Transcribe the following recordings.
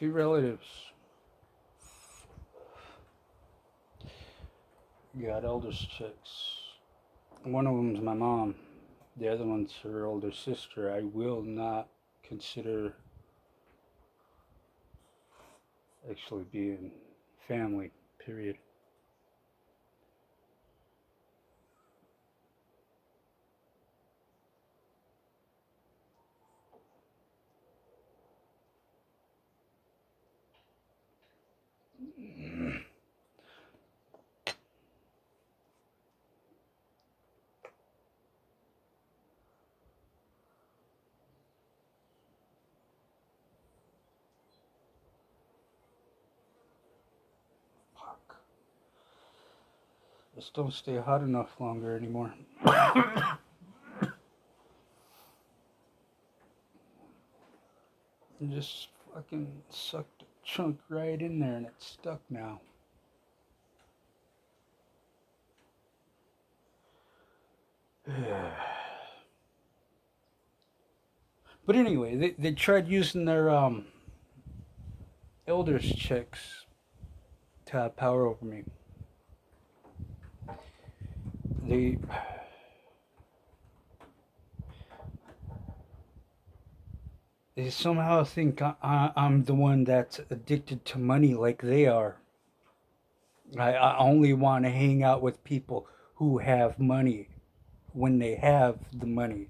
two relatives. Got eldest chicks. One of them's my mom. The other one's her older sister. I will not consider actually being family, period. Fuck. Just don't stay hot enough longer anymore. Just fucking sucked a chunk right in there and it's stuck now. But anyway, they tried using their elders chicks to have power over me. They they somehow think I'm the one that's addicted to money like they are. I only want to hang out with people who have money when they have the money.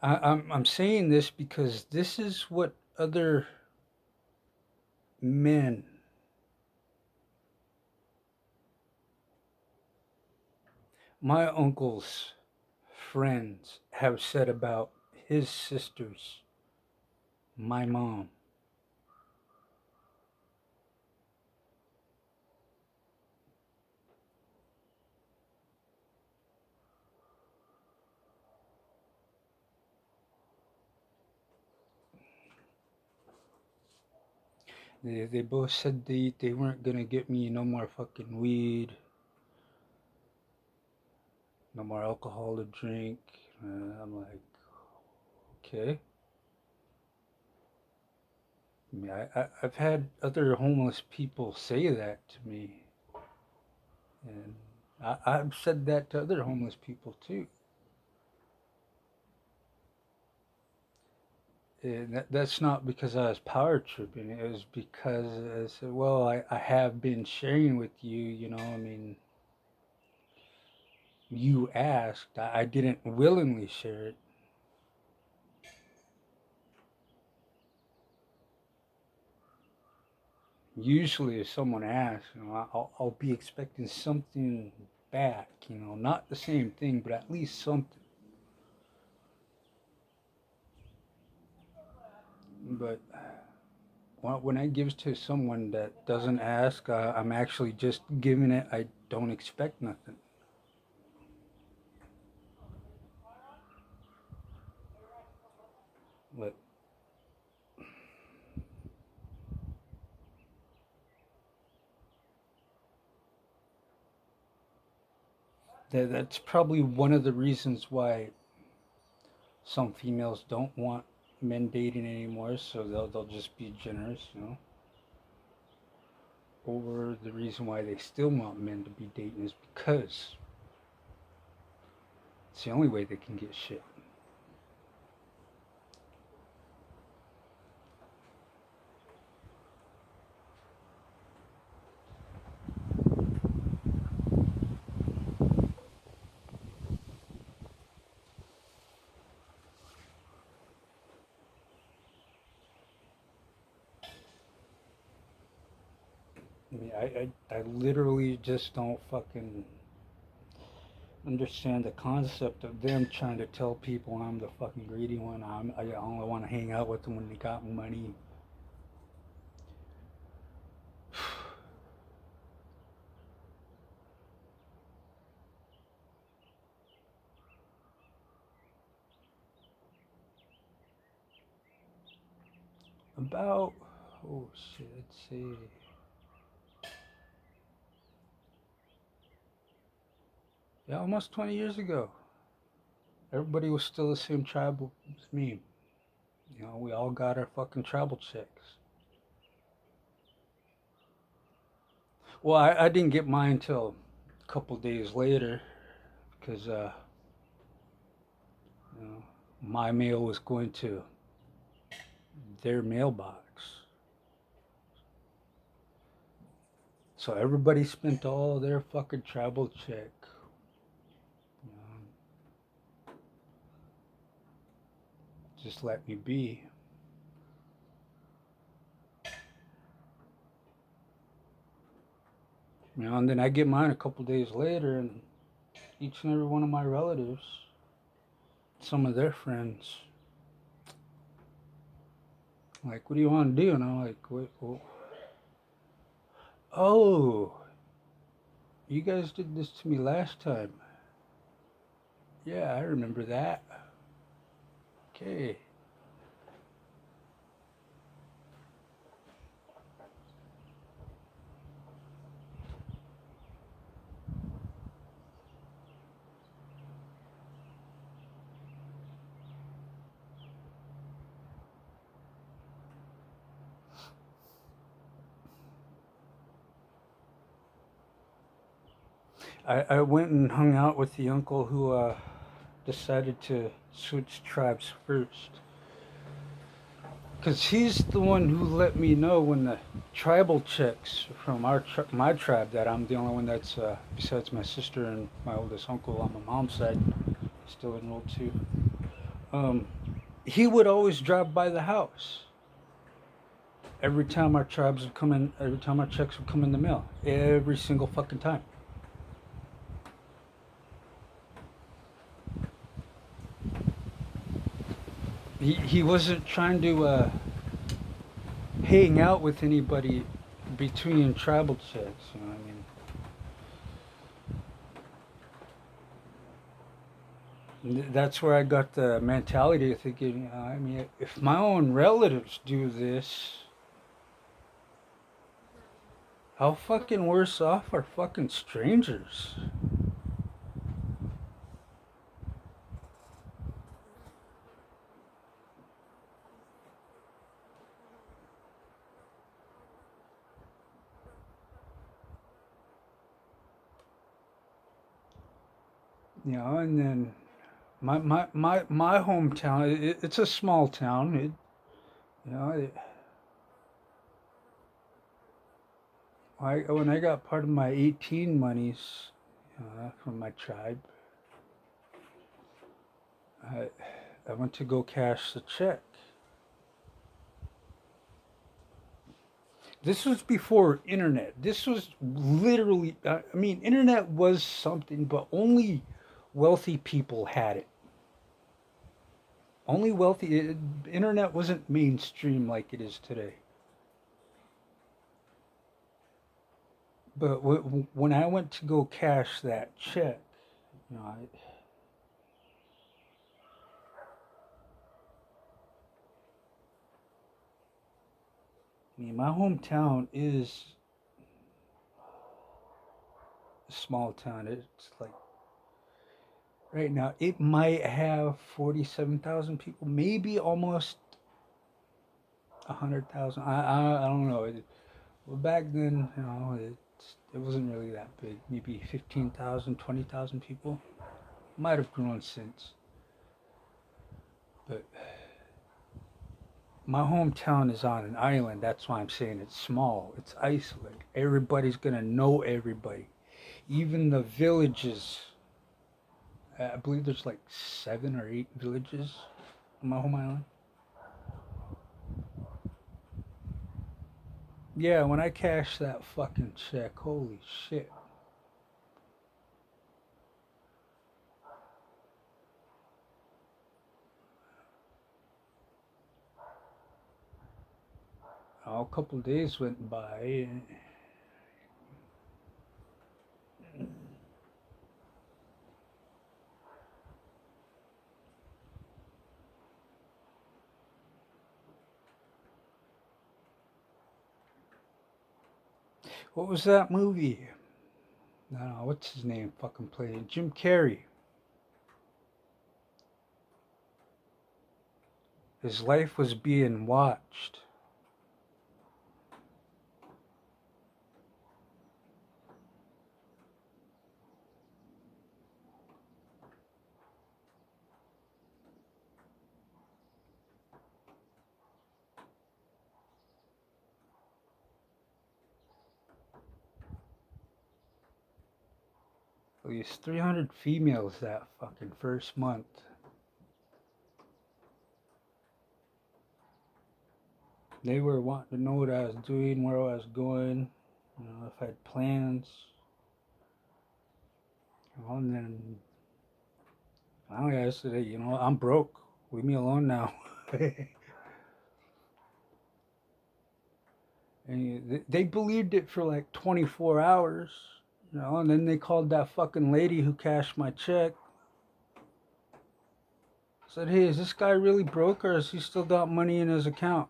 I'm saying this because this is what other men, my uncle's friends, have said about his sisters, my mom. They both said they weren't gonna get me no more fucking weed, no more alcohol to drink. I'm like, okay. I mean, I've had other homeless people say that to me, and I've said that to other homeless people too. And that's not because I was power tripping. It was because I said, well, I have been sharing with you, I mean, you asked. I didn't willingly share it. Usually, if someone asks, I'll be expecting something back, not the same thing, but at least something. But when I give to someone that doesn't ask, I'm actually just giving it. I don't expect nothing. But that's probably one of the reasons why some females don't want men dating anymore, so they'll just be generous, Or the reason why they still want men to be dating is because it's the only way they can get shit. I mean, I literally just don't fucking understand the concept of them trying to tell people I'm the fucking greedy one. I only want to hang out with them when they got money. About, oh shit, let's see. Yeah, almost 20 years ago. Everybody was still the same tribe as me. You know, we all got our fucking travel checks. Well, I didn't get mine until a couple days later because, you know, my mail was going to their mailbox. So everybody spent all their fucking travel check. You know, just let me be. You know, and then I get mine a couple days later, and each and every one of my relatives, some of their friends, like, what do you want to do? And I'm like, wait, oh, you guys did this to me last time. Yeah, I remember that. Okay. I went and hung out with the uncle who decided to switch tribes first. Because he's the one who let me know when the tribal checks from my tribe, that I'm the only one that's, besides my sister and my oldest uncle on my mom's side, still enrolled too. Um, he would always drop by the house every time our tribes would come in, every time our checks would come in the mail, every single fucking time. He wasn't trying to hang out with anybody between tribal checks. You know what I mean? That's where I got the mentality of thinking, I mean, if my own relatives do this, how fucking worse off are fucking strangers? You know, and then my hometown, it's a small town. You know, when I got part of my 18 monies from my tribe, I, I went to go cash the check. This was before internet. This was literally, I mean, internet was something, but only wealthy people had it. Only wealthy, internet wasn't mainstream like it is today. But when I went to go cash that check, you know, I mean, my hometown is a small town. It's like right now it might have 47,000 people, maybe almost 100,000. I don't know. Well, back then, you know, it wasn't really that big. Maybe 15,000, 20,000 people. Might have grown since. But my hometown is on an island. That's why I'm saying it's small. It's isolated. Everybody's gonna know everybody. Even the villages. I believe there's like 7 or 8 villages on my home island. Yeah, when I cash that fucking check, holy shit. Oh, a couple days went by. What was that movie? No, what's his name? Fucking played Jim Carrey. His life was being watched. At least 300 females that fucking first month. They were wanting to know what I was doing, where I was going, if I had plans. And then finally I said, hey, I'm broke. Leave me alone now. And they believed it for like 24 hours, and then they called that fucking lady who cashed my check. Said, hey, is this guy really broke or has he still got money in his account?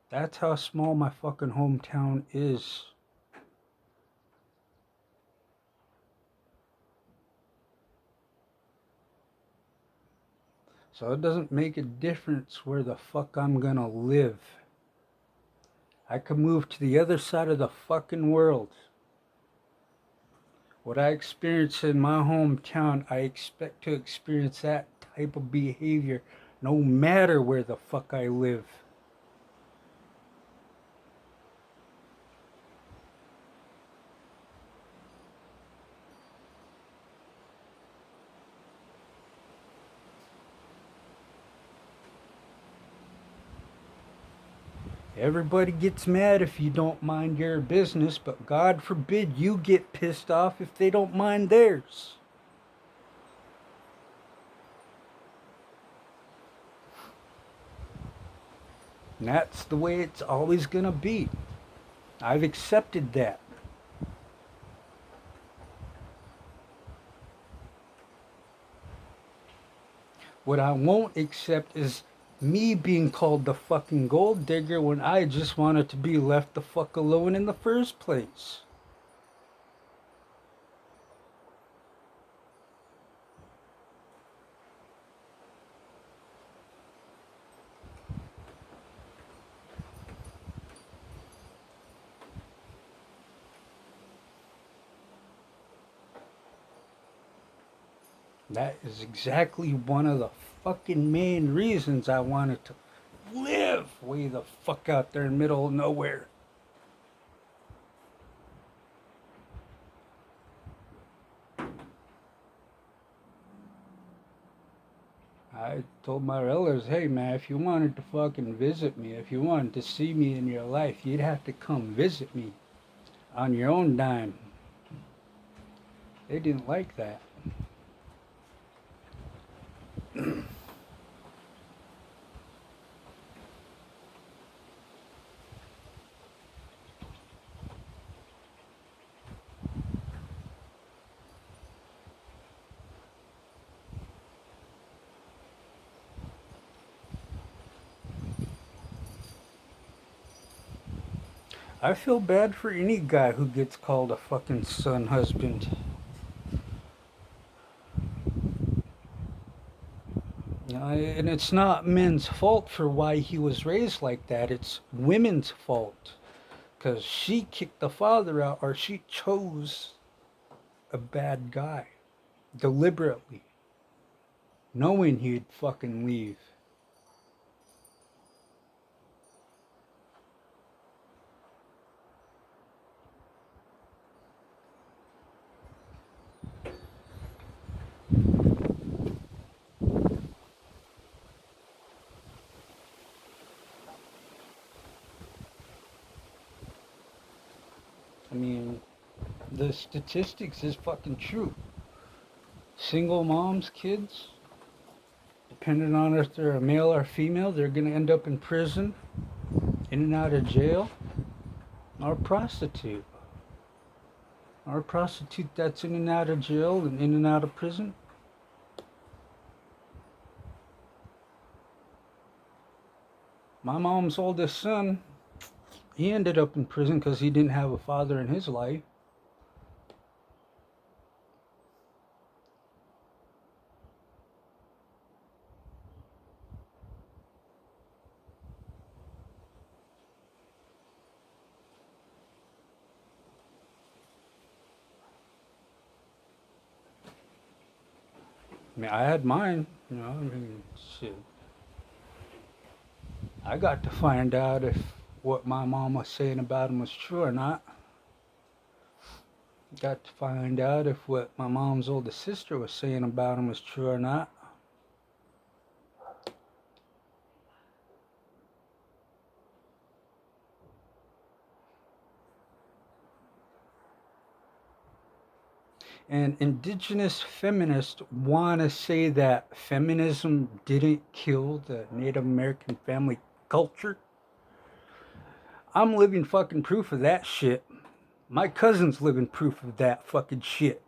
That's how small my fucking hometown is. So it doesn't make a difference where the fuck I'm gonna live. I could move to the other side of the fucking world. What I experience in my hometown, I expect to experience that type of behavior no matter where the fuck I live. Everybody gets mad if you don't mind your business, but God forbid you get pissed off if they don't mind theirs. And that's the way it's always gonna be. I've accepted that. What I won't accept is me being called the fucking gold digger when I just wanted to be left the fuck alone in the first place. That is exactly one of the fucking main reasons I wanted to live way the fuck out there in the middle of nowhere. I told my relatives, hey man, if you wanted to fucking visit me, if you wanted to see me in your life, you'd have to come visit me on your own dime. They didn't like that. I feel bad for any guy who gets called a fucking son husband. And it's not men's fault for why he was raised like that. It's women's fault. Because she kicked the father out or she chose a bad guy deliberately. knowing he'd fucking leave. I mean, the statistics is fucking true. Single moms, kids, depending on if they're a male or female, they're gonna end up in prison, in and out of jail, or prostitute. Or a prostitute that's in and out of jail and in and out of prison. My mom's oldest son, he ended up in prison because he didn't have a father in his life. I mean, I had mine, you know, I mean, shit. I got to find out if what my mom was saying about him was true or not. Got to find out if what my mom's oldest sister was saying about him was true or not. And indigenous feminists want to say that feminism didn't kill the Native American family culture. I'm living fucking proof of that shit. My cousin's living proof of that fucking shit.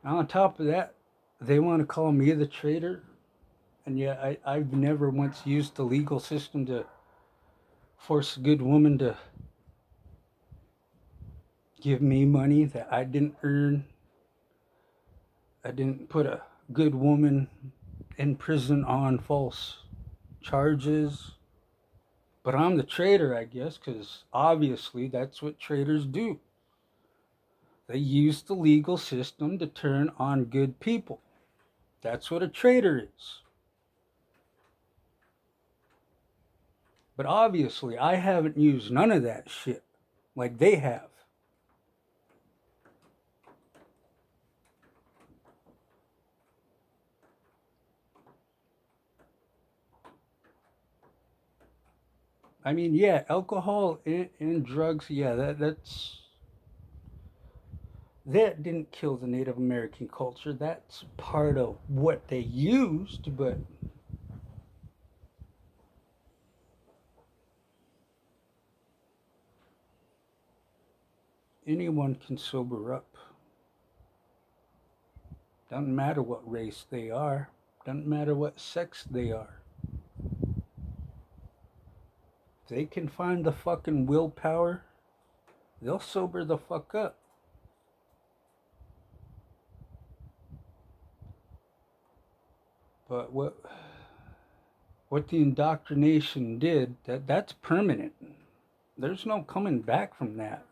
And on top of that, they want to call me the traitor. And yet I've never once used the legal system to force a good woman to give me money that I didn't earn. I didn't put a good woman in prison on false charges. But I'm the traitor, I guess, because obviously that's what traitors do. They use the legal system to turn on good people. That's what a traitor is. But obviously, I haven't used none of that shit like they have. I mean, yeah, alcohol and drugs, yeah, that didn't kill the Native American culture. That's part of what they used, but anyone can sober up. Doesn't matter what race they are, doesn't matter what sex they are. If they can find the fucking willpower, they'll sober the fuck up. But what the indoctrination did, that's permanent. There's no coming back from that.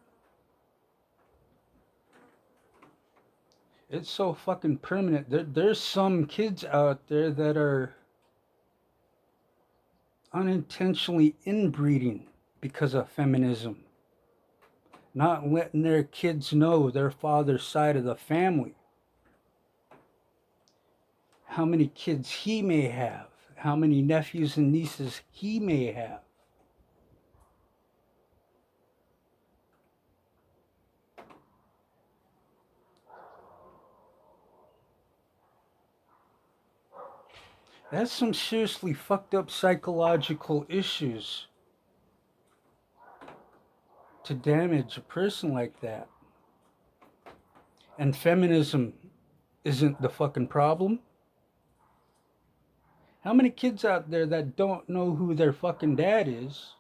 It's so fucking permanent. There's some kids out there that are unintentionally inbreeding because of feminism, not letting their kids know their father's side of the family, how many kids he may have, how many nephews and nieces he may have. That's some seriously fucked up psychological issues to damage a person like that. And feminism isn't the fucking problem. How many kids out there that don't know who their fucking dad is?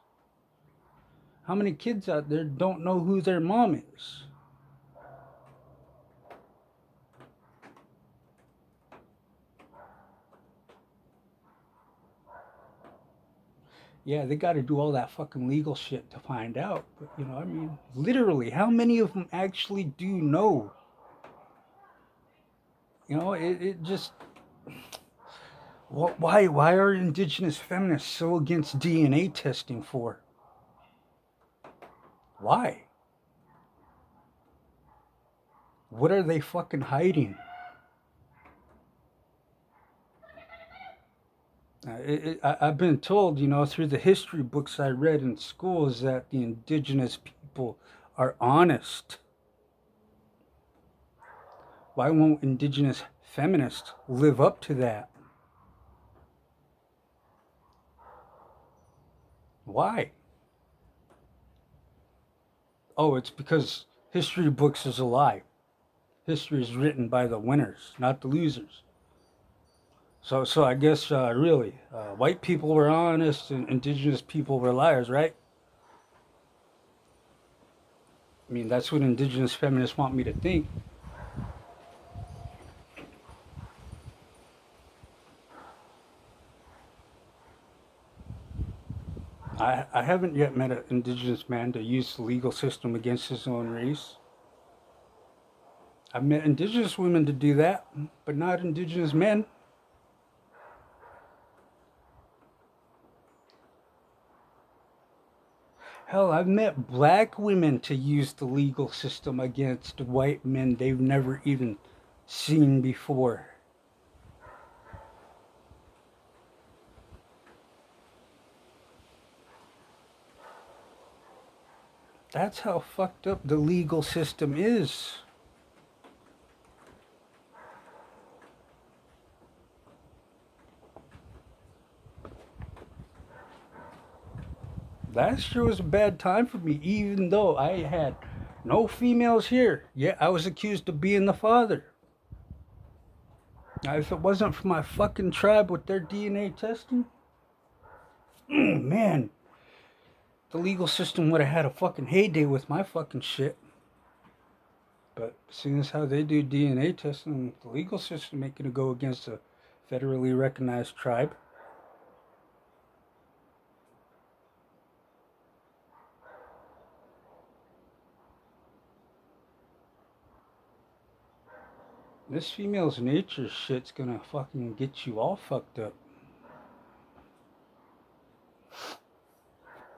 How many kids out there don't know who their mom is? Yeah, they got to do all that fucking legal shit to find out. But, I mean, literally, how many of them actually do know It just why are indigenous feminists so against DNA testing for? Why? What are they fucking hiding? I've been told, through the history books I read in school, is that the indigenous people are honest. Why won't indigenous feminists live up to that? Why? Oh, it's because history books is a lie. History is written by the winners, not the losers. So I guess really, white people were honest and indigenous people were liars, right? I mean, that's what indigenous feminists want me to think. I haven't yet met an indigenous man to use the legal system against his own race. I've met indigenous women to do that, but not indigenous men. Hell, I've met black women to use the legal system against white men they've never even seen before. That's how fucked up the legal system is. Last year was a bad time for me, even though I had no females here. Yet I was accused of being the father. Now, if it wasn't for my fucking tribe with their DNA testing, man, the legal system would have had a fucking heyday with my fucking shit. But seeing as how they do DNA testing, the legal system ain't gonna go against a federally recognized tribe. This female's nature shit's gonna fucking get you all fucked up.